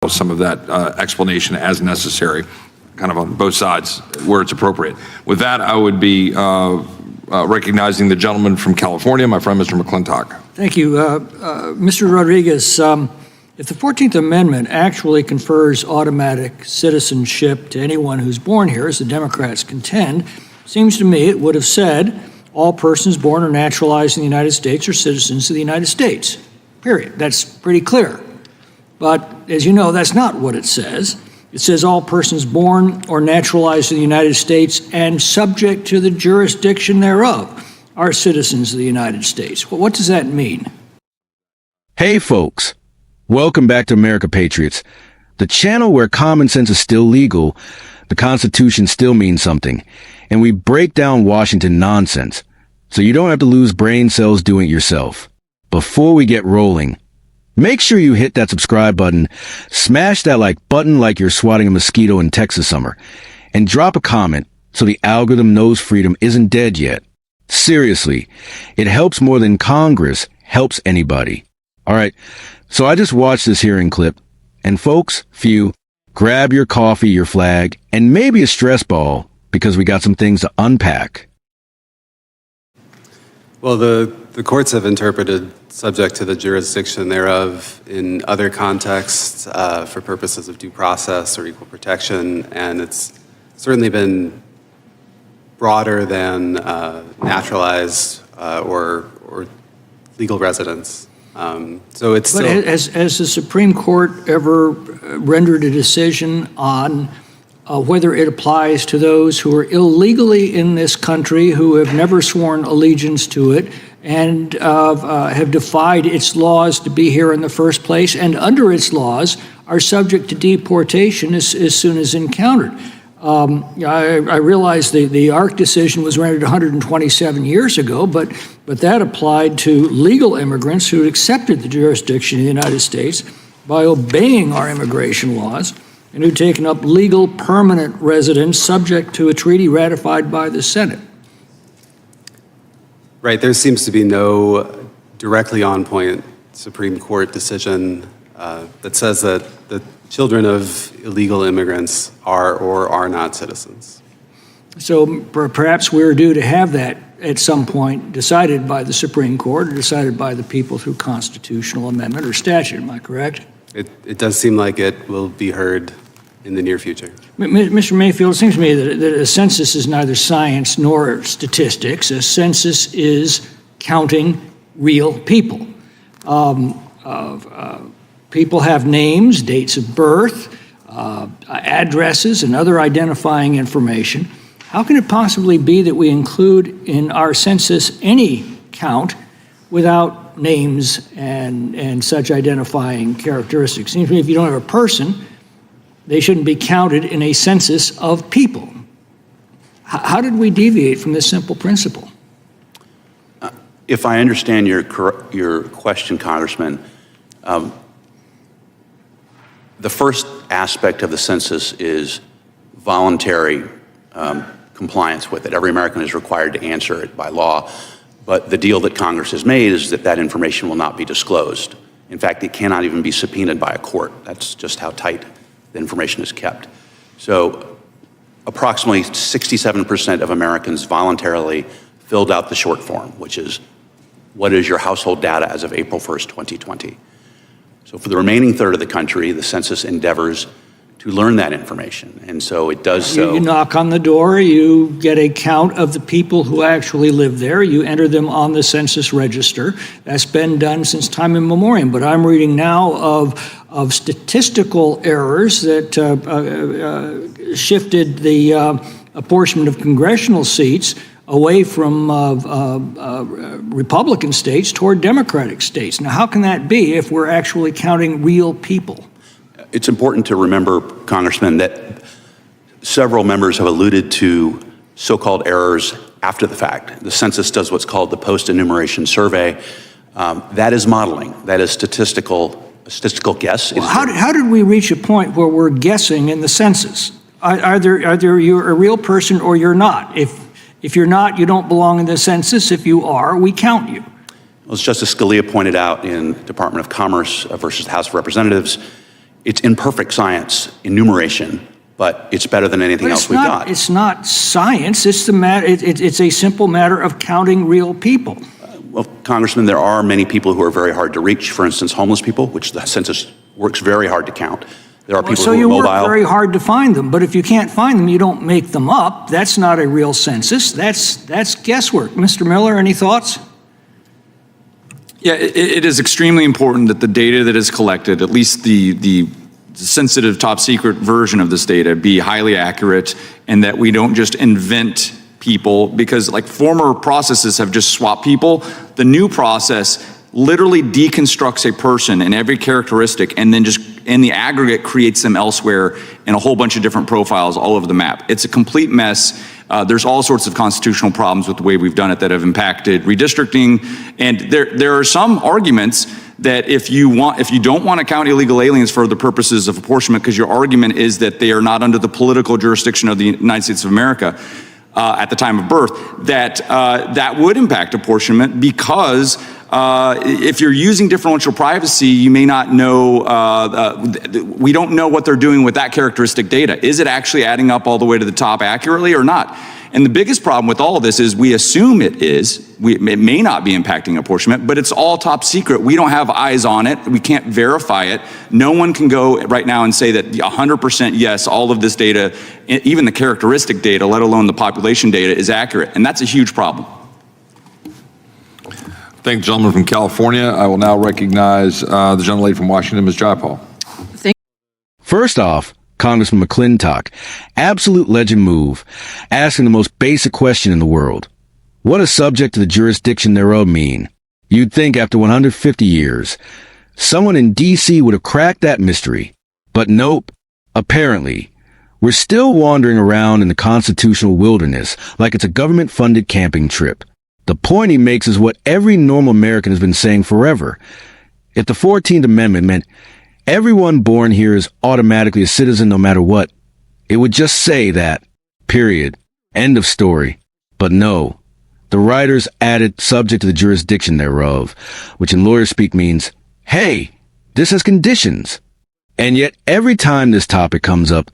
some of that explanation as necessary, kind of on both sides where it's appropriate. With that, I would be recognizing the gentleman from California, my friend, Mr. McClintock. Thank you. Mr. Rodriguez, if the 14th Amendment actually confers automatic citizenship to anyone who's born here, as the Democrats contend, seems to me it would have said all persons born or naturalized in the United States are citizens of the United States, period. That's pretty clear. But as you know, that's not what it says. It says all persons born or naturalized in the United States and subject to the jurisdiction thereof are citizens of the United States. Well, what does that mean? Hey, folks. Welcome back to America Patriots, the channel where common sense is still legal, the Constitution still means something, and we break down Washington nonsense, so you don't have to lose brain cells doing it yourself. Before we get rolling, make sure you hit that subscribe button, smash that like button like you're swatting a mosquito in Texas summer, and drop a comment so the algorithm knows freedom isn't dead yet. Seriously, it helps more than Congress helps anybody. All right, so I just watched this hearing clip, and folks, grab your coffee, your flag, and maybe a stress ball, because we got some things to unpack. Well, the courts have interpreted subject to the jurisdiction thereof in other contexts for purposes of due process or equal protection, and it's certainly been broader than naturalized or legal residents. So it's still... But has the Supreme Court ever rendered a decision on whether it applies to those who are illegally in this country, who have never sworn allegiance to it, and have defied its laws to be here in the first place, and under its laws are subject to deportation as soon as encountered? I realize the ARC decision was rendered 127 years ago, but that applied to legal immigrants who accepted the jurisdiction of the United States by obeying our immigration laws and who'd taken up legal permanent residence subject to a treaty ratified by the Senate. Right, there seems to be no directly on-point Supreme Court decision that says that the children of illegal immigrants are or are not citizens. So perhaps we're due to have that at some point decided by the Supreme Court or decided by the people through constitutional amendment or statute, am I correct? It does seem like it will be heard in the near future. Mr. Mayfield, it seems to me that a census is neither science nor statistics. A census is counting real people. People have names, dates of birth, addresses, and other identifying information. How can it possibly be that we include in our census any count without names and such identifying characteristics? It seems to me if you don't have a person, they shouldn't be counted in a census of people. How did we deviate from this simple principle? If I understand your question, Congressman, the first aspect of the census is voluntary compliance with it. Every American is required to answer it by law, but the deal that Congress has made is that that information will not be disclosed. In fact, it cannot even be subpoenaed by a court. That's just how tight the information is kept. So approximately 67% of Americans voluntarily filled out the short form, which is what is your household data as of April 1st, 2020. So for the remaining third of the country, the census endeavors to learn that information. And so it does so. You knock on the door, you get a count of the people who actually live there, you enter them on the census register. That's been done since time immemorial. But I'm reading now of statistical errors that shifted the apportionment of congressional seats away from Republican states toward Democratic states. Now, how can that be if we're actually counting real people? It's important to remember, Congressman, that several members have alluded to so-called errors after the fact. The census does what's called the post-enumeration survey. That is modeling. That is statistical guess. Well, how did we reach a point where we're guessing in the census? Either you're a real person or you're not. If you're not, you don't belong in the census. If you are, we count you. Well, as Justice Scalia pointed out in Department of Commerce versus the House of Representatives, it's imperfect science, enumeration, but it's better than anything But else we've got. It's not science. It's the matter. It's a simple matter of counting real people. Well, Congressman, there are many people who are very hard to reach. For instance, homeless people, which the census works very hard to count. There are people So who are you mobile. work very hard to find them, but if you can't find them, you don't make them up. That's not a real census. That's guesswork. Mr. Miller, any thoughts? Yeah, it is extremely important that the data that is collected, at least the sensitive top secret version of this data, be highly accurate, and that we don't just invent people, because like former processes have just swapped people. The new process literally deconstructs a person and every characteristic, and then just in the aggregate creates them elsewhere in a whole bunch of different profiles all over the map. It's a complete mess. There's all sorts of constitutional problems with the way we've done it that have impacted redistricting. And there are some arguments that if you don't want to count illegal aliens for the purposes of apportionment, because your argument is that they are not under the political jurisdiction of the United States of America at the time of birth, that would impact apportionment, because if you're using differential privacy, you may not know, we don't know what they're doing with that characteristic data. Is it actually adding up all the way to the top accurately or not? And the biggest problem with all of this is we assume it is. It may not be impacting apportionment, but it's all top secret. We don't have eyes on it. We can't verify it. No one can go right now and say that 100% yes, all of this data, even the characteristic data, let alone the population data, is accurate. And that's a huge problem. Thank the gentleman from California. I will now recognize the gentlelady from Washington, Ms. Jayapal. First off, Congressman McClintock, absolute legend move, asking the most basic question in the world. What does subject to the jurisdiction thereof mean? You'd think after 150 years, someone in D.C. would have cracked that mystery. But nope. Apparently, we're still wandering around in the constitutional wilderness like it's a government-funded camping trip. The point he makes is what every normal American has been saying forever. If the 14th Amendment meant everyone born here is automatically a citizen no matter what, it would just say that. Period. End of story. But no. The writers added subject to the jurisdiction thereof, which in lawyer speak means, hey, this has conditions. And yet every time this topic comes up,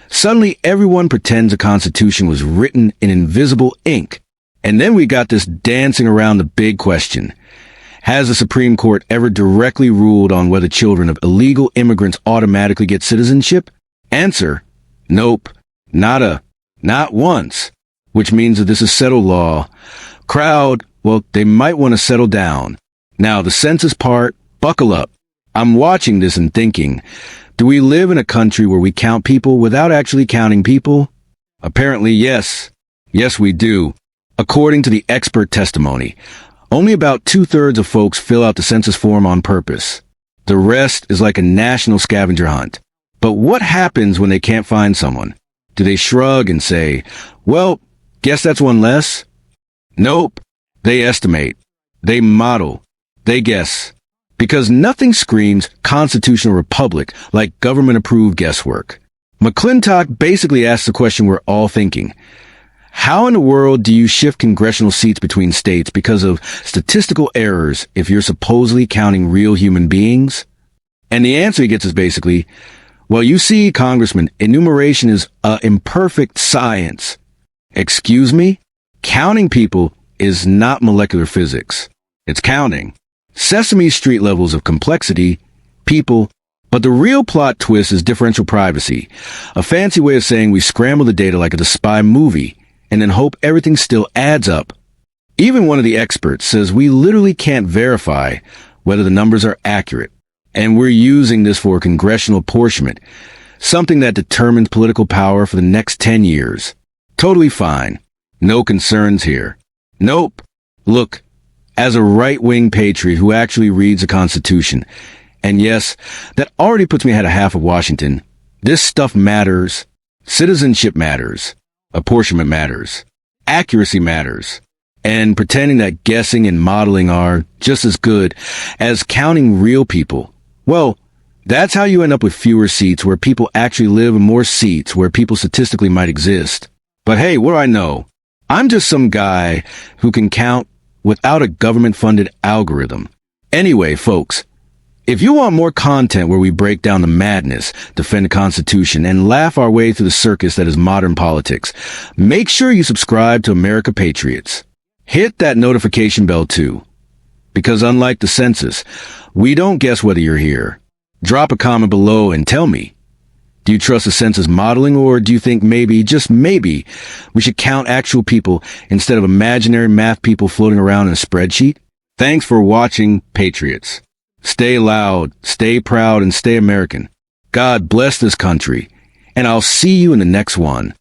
suddenly everyone pretends the Constitution was written in invisible ink. And then we got this dancing around the big question. Has the Supreme Court ever directly ruled on whether children of illegal immigrants automatically get citizenship? Answer, nope, nada, not once, which means that this is settled law. Crowd, well, they might want to settle down. Now, the census part, buckle up. I'm watching this and thinking, do we live in a country where we count people without actually counting people? Apparently, yes. Yes, we do. According to the expert testimony, only about 2/3 of folks fill out the census form on purpose. The rest is like a national scavenger hunt. But what happens when they can't find someone? Do they shrug and say, well, guess that's one less? Nope. They estimate. They model. They guess. Because nothing screams constitutional republic like government-approved guesswork. McClintock basically asks the question we're all thinking. How in the world do you shift congressional seats between states because of statistical errors if you're supposedly counting real human beings? And the answer he gets is basically, well, you see, Congressman, enumeration is a imperfect science. Excuse me? Counting people is not molecular physics. It's counting. Sesame Street levels of complexity, people. But the real plot twist is differential privacy, a fancy way of saying we scramble the data like it's a spy movie and then hope everything still adds up. Even one of the experts says we literally can't verify whether the numbers are accurate, and we're using this for congressional apportionment, something that determines political power for the next 10 years. Totally fine. No concerns here. Nope. Look, as a right-wing patriot who actually reads the Constitution, and yes, that already puts me ahead of half of Washington, this stuff matters. Citizenship matters. Apportionment matters. Accuracy matters. And pretending that guessing and modeling are just as good as counting real people. Well, that's how you end up with fewer seats where people actually live and more seats where people statistically might exist. But hey, what do I know? I'm just some guy who can count without a government-funded algorithm. Anyway, folks, If you want more content where we break down the madness, defend the Constitution, and laugh our way through the circus that is modern politics, make sure you subscribe to America Patriots. Hit that notification bell too. Because unlike the census, we don't guess whether you're here. Drop a comment below and tell me. Do you trust the census modeling, or do you think maybe, just maybe, we should count actual people instead of imaginary math people floating around in a spreadsheet? Thanks for watching, Patriots. Stay loud, stay proud, and stay American. God bless this country, and I'll see you in the next one.